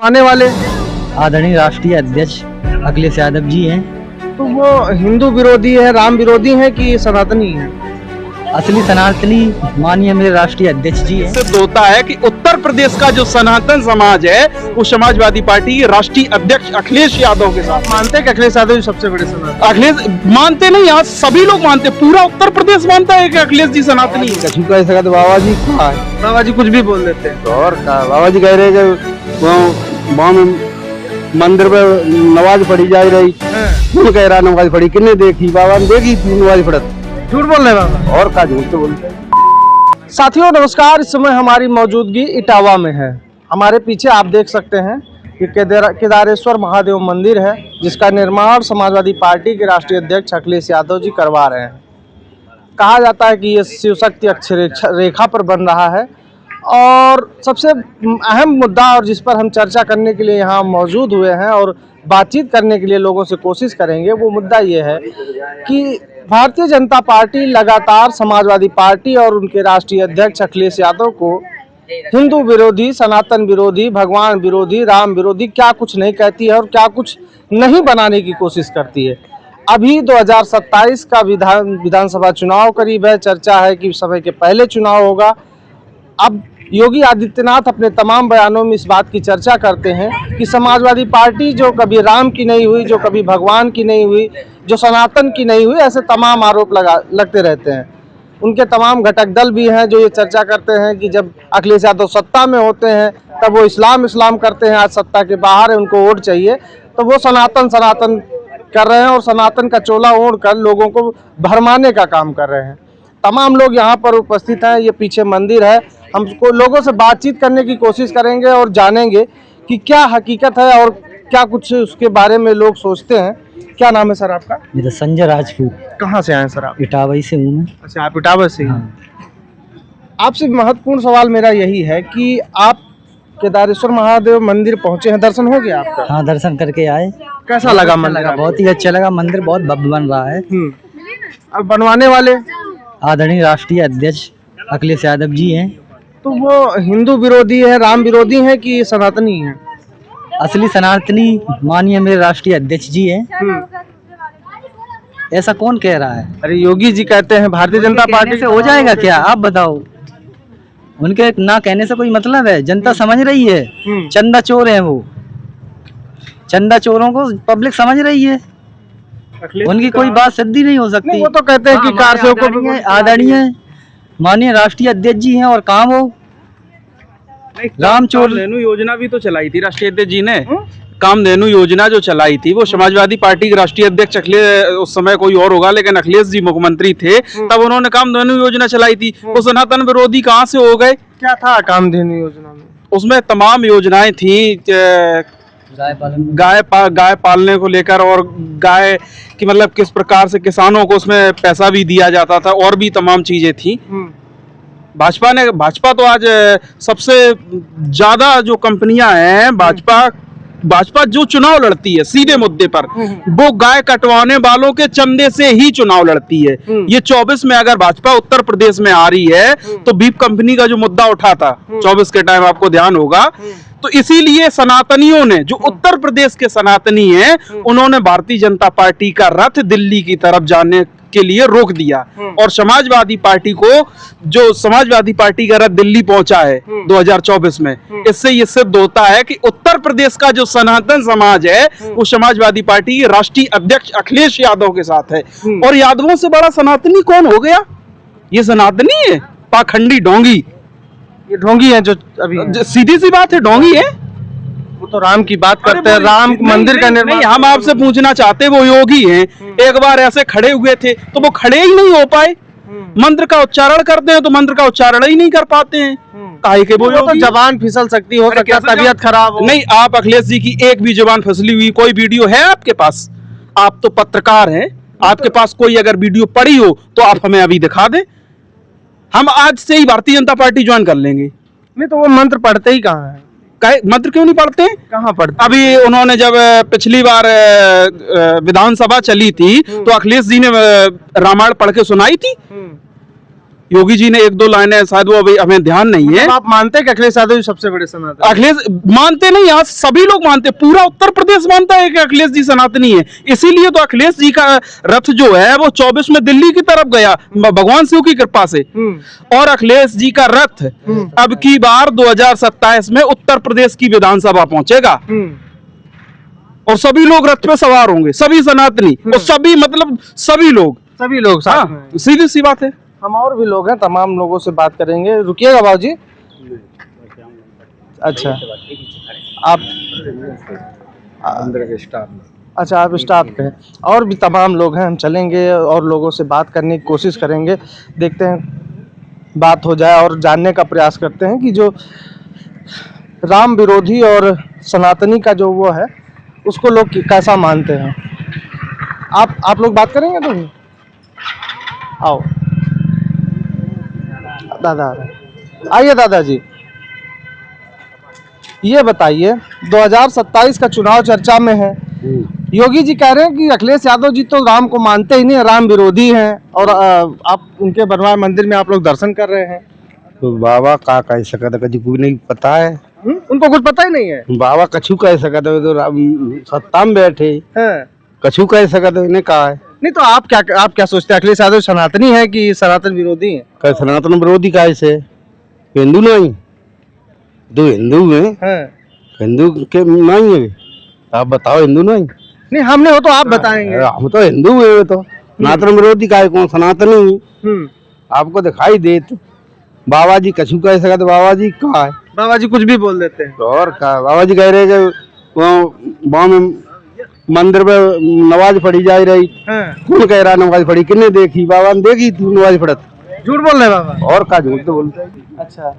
आने वाले आदरणीय राष्ट्रीय अध्यक्ष अखिलेश यादव जी हैं। तो वो हिंदू विरोधी है, राम विरोधी है कि सनातनी है? असली सनातनी माननीय मेरे राष्ट्रीय अध्यक्ष जी हैं। सिद्ध होता है कि उत्तर प्रदेश का जो सनातन समाज है वो समाजवादी पार्टी के राष्ट्रीय अध्यक्ष अखिलेश यादव के साथ मानते हैं कि अखिलेश यादव जी सबसे बड़े सनातनी? अखिलेश मानते नहीं, यहाँ सभी लोग मानते, पूरा उत्तर प्रदेश मानता है कि अखिलेश जी सनातनी है। कछु कह सकते बाबा जी कहा है? बाबा जी कुछ भी बोल देते हैं। और का बाबा जी कह रहे हैं कि वहाँ में मंदिर पे नमाज पढ़ी जा रही, कौन कह रहा नमाज पढ़ी? किन्ने देखी? बाबा ने देखी थी नमाज पढ़त। झूठ बोल रहे हैं बाबा। और का झूठ तो बोलते हैं। साथियों नमस्कार, इस समय हमारी मौजूदगी इटावा में है। हमारे पीछे आप देख सकते हैं कि केदारेश्वर महादेव मंदिर है, जिसका निर्माण समाजवादी पार्टी के राष्ट्रीय अध्यक्ष अखिलेश यादव जी करवा रहे हैं। कहा जाता है कि ये शिव शक्ति अक्षर रेखा पर बन रहा है। और सबसे अहम मुद्दा और जिस पर हम चर्चा करने के लिए यहाँ मौजूद हुए हैं और बातचीत करने के लिए लोगों से कोशिश करेंगे, वो मुद्दा ये है कि भारतीय जनता पार्टी लगातार समाजवादी पार्टी और उनके राष्ट्रीय अध्यक्ष अखिलेश यादव को हिंदू विरोधी, सनातन विरोधी, भगवान विरोधी, राम विरोधी क्या कुछ नहीं कहती है और क्या कुछ नहीं बनाने की कोशिश करती है। अभी 2027 का विधानसभा चुनाव करीब है। चर्चा है कि समय के पहले चुनाव होगा। अब योगी आदित्यनाथ अपने तमाम बयानों में इस बात की चर्चा करते हैं कि समाजवादी पार्टी जो कभी राम की नहीं हुई, जो कभी भगवान की नहीं हुई, जो सनातन की नहीं हुई, ऐसे तमाम आरोप लगते रहते हैं। उनके तमाम घटक दल भी हैं जो ये चर्चा करते हैं कि जब अखिलेश यादव सत्ता में होते हैं तब वो इस्लाम करते हैं, आज सत्ता के बाहर है, उनको वोट चाहिए, तो वो सनातन कर रहे हैं और सनातन का चोला ओढ़ कर लोगों को भरमाने का काम कर रहे हैं। तमाम लोग यहाँ पर उपस्थित हैं। ये पीछे मंदिर है। हम लोगों से बातचीत करने की कोशिश करेंगे और जानेंगे कि क्या हकीकत है और क्या कुछ उसके बारे में लोग सोचते हैं। क्या नाम है सर आपका? मेरा संजय राजपूत। कहाँ से आए सर आप? इटावा से हूँ मैं। अच्छा, आप इटावा से? हाँ। आपसे महत्वपूर्ण सवाल मेरा यही है कि आप केदारेश्वर महादेव मंदिर पहुंचे हैं, दर्शन हो गया आपका? हाँ, दर्शन करके आए। कैसा लगा मंदिर? बहुत ही अच्छा लगा। मंदिर बहुत भव्य बन रहा है। अब बनवाने वाले आदरणीय राष्ट्रीय अध्यक्ष अखिलेश यादव जी हैं। तो वो हिंदू विरोधी है, राम विरोधी है कि सनातनी है? असली सनातनी माननीय मेरे राष्ट्रीय अध्यक्ष जी हैं। ऐसा कौन कह रहा है? अरे योगी जी कहते हैं भारतीय जनता पार्टी से हो जाएगा क्या? आप बताओ। उनके ना कहने से कोई मतलब है? जनता समझ रही है। चंदा चोर है वो। चंदा चोरों को पब्लिक समझ रही है। उनकी कोई बात सिद्धि नहीं हो सकती। वो तो कहते हैं कि कार से आदरणीय माननीय राष्ट्रीय अध्यक्ष जी हैं और काम हो कामधेनु योजना भी तो चलाई थी राष्ट्रीय अध्यक्ष जी ने। कामधेनु योजना जो चलाई थी वो समाजवादी पार्टी के राष्ट्रीय अध्यक्ष अखिलेश, उस समय कोई और होगा लेकिन अखिलेश जी मुख्यमंत्री थे तब उन्होंने कामधेनु योजना चलाई थी। वो सनातन विरोधी कहाँ से हो गए? क्या था कामधेनु योजना में? उसमें तमाम योजनाएं थी, गाय पालने को लेकर और गाय की मतलब किस प्रकार से किसानों को उसमें पैसा भी दिया जाता था और भी तमाम चीजें थी। भाजपा तो आज सबसे ज्यादा जो कंपनियां हैं, भाजपा जो चुनाव लड़ती है सीधे मुद्दे पर, वो गाय कटवाने वालों के चंदे से ही चुनाव लड़ती है। ये 24 में अगर भाजपा उत्तर प्रदेश में आ रही है तो बीफ कंपनी का जो मुद्दा उठा था 24 के टाइम, आपको ध्यान होगा, तो इसीलिए सनातनियों ने, जो उत्तर प्रदेश के सनातनी हैं, उन्होंने भारतीय जनता पार्टी का रथ दिल्ली की तरफ जाने के लिए रोक दिया और समाजवादी पार्टी को, जो समाजवादी पार्टी का रथ दिल्ली पहुंचा है 2024 में, इससे ये सिद्ध होता है कि उत्तर प्रदेश का जो सनातन समाज है वो समाजवादी पार्टी के राष्ट्रीय अध्यक्ष अखिलेश यादव के साथ है। और यादवों से बड़ा सनातनी कौन हो गया? ये सनातनी है, पाखंडी ढोंगी। ये ढोंगी है जो अभी सीधी सी बात है, ढोंगी है। वो तो राम की बात करते हैं, राम मंदिर का निर्माण। हम आपसे पूछना चाहते, वो योगी हैं, एक बार ऐसे खड़े हुए थे तो वो खड़े ही नहीं हो पाए। मंत्र का उच्चारण करते हैं तो मंत्र का उच्चारण ही नहीं कर पाते हैं। काहे के वो तो जबान फिसल सकती हो, तबीयत खराब हो। नहीं, आप अखिलेश जी की एक भी जबान फिसली हुई कोई वीडियो है आपके पास? आप तो पत्रकार हैं, आपके पास कोई अगर वीडियो पड़ी हो तो आप हमें अभी दिखा दें। हम आज से ही भारतीय जनता पार्टी ज्वाइन कर लेंगे। नहीं तो वो मंत्र पढ़ते ही कहाँ है? मंत्र क्यों नहीं पढ़ते? कहाँ पढ़ते? अभी उन्होंने जब पिछली बार विधानसभा चली थी तो अखिलेश जी ने रामायण पढ़ के सुनाई थी। योगी जी ने 1-2 लाइनें शायद वो अभी हमें ध्यान नहीं है। मतलब आप मानते हैं कि अखिलेश यादव जी सबसे बड़े सनातनी? अखिलेश मानते नहीं, यहाँ सभी लोग मानते, पूरा उत्तर प्रदेश मानता है कि अखिलेश जी सनातनी है। इसीलिए तो अखिलेश जी का रथ जो है वो 24 में दिल्ली की तरफ गया भगवान शिव की कृपा से। और अखिलेश जी का रथ अब की बार 2027 में उत्तर प्रदेश की विधानसभा पहुंचेगा और सभी लोग रथ पे सवार होंगे, सभी सनातनी और सभी मतलब सभी लोग साथ में हैं। सीधी सी बात है। हम और भी लोग हैं, तमाम लोगों से बात करेंगे। रुकिएगा बाबूजी। अच्छा, आप अंदर के स्टाफ में। अच्छा, आप स्टाफ के हैं। और भी तमाम लोग हैं, हम चलेंगे और लोगों से बात करने की कोशिश करेंगे। देखते हैं बात हो जाए और जानने का प्रयास करते हैं कि जो राम विरोधी और सनातनी का जो वो है उसको लोग कैसा मानते हैं। आप लोग बात करेंगे तो भी? आओ दादा, आइए दादाजी, ये बताइए 2027 का चुनाव चर्चा में है। योगी जी कह रहे हैं कि अखिलेश यादव जी तो राम को मानते ही नहीं, राम विरोधी हैं और आप उनके बनवाए मंदिर में आप लोग दर्शन कर रहे हैं। तो बाबा का कह सकता कभी कोई नहीं पता है, उनको कुछ पता ही नहीं है। बाबा कछु कह सकते तो सत्ता में बैठे हैं। कछु कह सकते इन्हें कहा है। नहीं तो आप क्या सोचते हैं, अखिलेश यादव सनातनी है कि सनातन विरोधी है? कह सनातन विरोधी का ऐसे हिंदू नहीं, दो हिंदू हैं, हिंदू के नहीं है। आप बताओ हिंदू नहीं हमने हो तो आप बताएंगे। हम तो हिंदू है, तो सनातन विरोधी का है, कौन सनातनी आपको दिखाई दे तो बाबा जी कछु कह सकते, बाबा जी कहा है, बाबा जी कुछ भी बोल देते हैं। तो और कहा बाबा जी कह रहे कि वहाँ में मंदिर पे नमाज पढ़ी जा रही, कौन कह रहा नमाज पढ़ी, किन्ने देखी, बाबा ने देखी तू नमाज पढ़त, झूठ बोल रहे बाबा। और का झूठ तो बोलते हैं। अच्छा,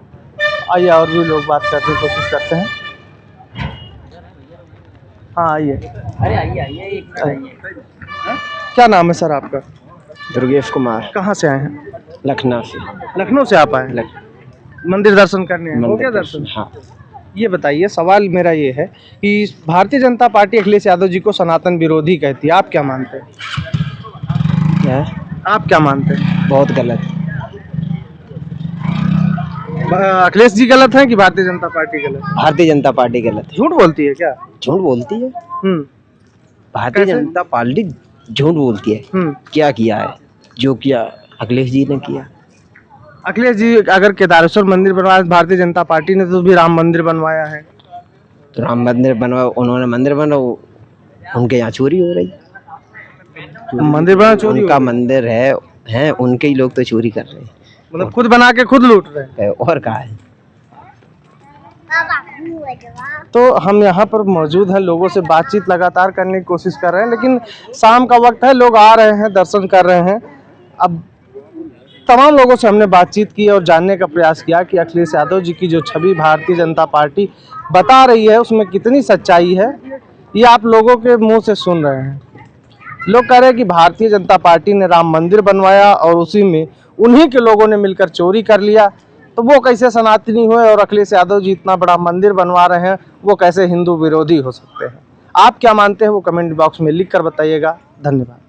आइए और भी लोग बात करने की कोशिश करते हैं। हाँ आइए। अरे आइए। क्या नाम है सर आपका? दुर्गेश कुमार। कहाँ से आए हैं? लखनऊ से। लखनऊ से आप आए हैं? मंदिर दर्शन करने हैं? हो गया दर्शन? हाँ। ये बताइए, सवाल मेरा ये है कि भारतीय जनता पार्टी अखिलेश यादव जी को सनातन विरोधी कहती है, आप क्या मानते हैं? क्या? आप क्या मानते हैं? बहुत गलत। अखिलेश जी गलत है कि भारतीय जनता पार्टी गलत? भारतीय जनता पार्टी गलत है। झूठ बोलती है क्या? झूठ बोलती है। भारतीय कैसे? जनता पार्टी झूठ बोलती है। क्या किया है? जो किया अखिलेश जी ने किया। अखिलेश जी अगर केदारेश्वर मंदिर बनवाया, भारतीय जनता पार्टी ने तो भी राम मंदिर बनवाया है। तो राम मंदिर बनवाया, उन्होंने मंदिर बनवाया, उनके यहाँ चोरी हो रही। मंदिर बना चोरी उनका मंदिर है उनके ही लोग तो चोरी कर रहे हैं, मतलब खुद बना के खुद लूट रहे हैं। और कहा है। तो हम यहाँ पर मौजूद हैं, लोगों से बातचीत लगातार करने की कोशिश कर रहे हैं, लेकिन शाम का वक्त है, लोग आ रहे हैं, दर्शन कर रहे हैं। अब तमाम लोगों से हमने बातचीत की और जानने का प्रयास किया कि अखिलेश यादव जी की जो छवि भारतीय जनता पार्टी बता रही है उसमें कितनी सच्चाई है, ये आप लोगों के मुंह से सुन रहे हैं। लोग कह रहे हैं कि भारतीय जनता पार्टी ने राम मंदिर बनवाया और उसी में उन्हीं के लोगों ने मिलकर चोरी कर लिया, तो वो कैसे सनातनी हुए, और अखिलेश यादव जी इतना बड़ा मंदिर बनवा रहे हैं, वो कैसे हिंदू विरोधी हो सकते हैं? आप क्या मानते हैं वो कमेंट बॉक्स में लिख कर बताइएगा। धन्यवाद।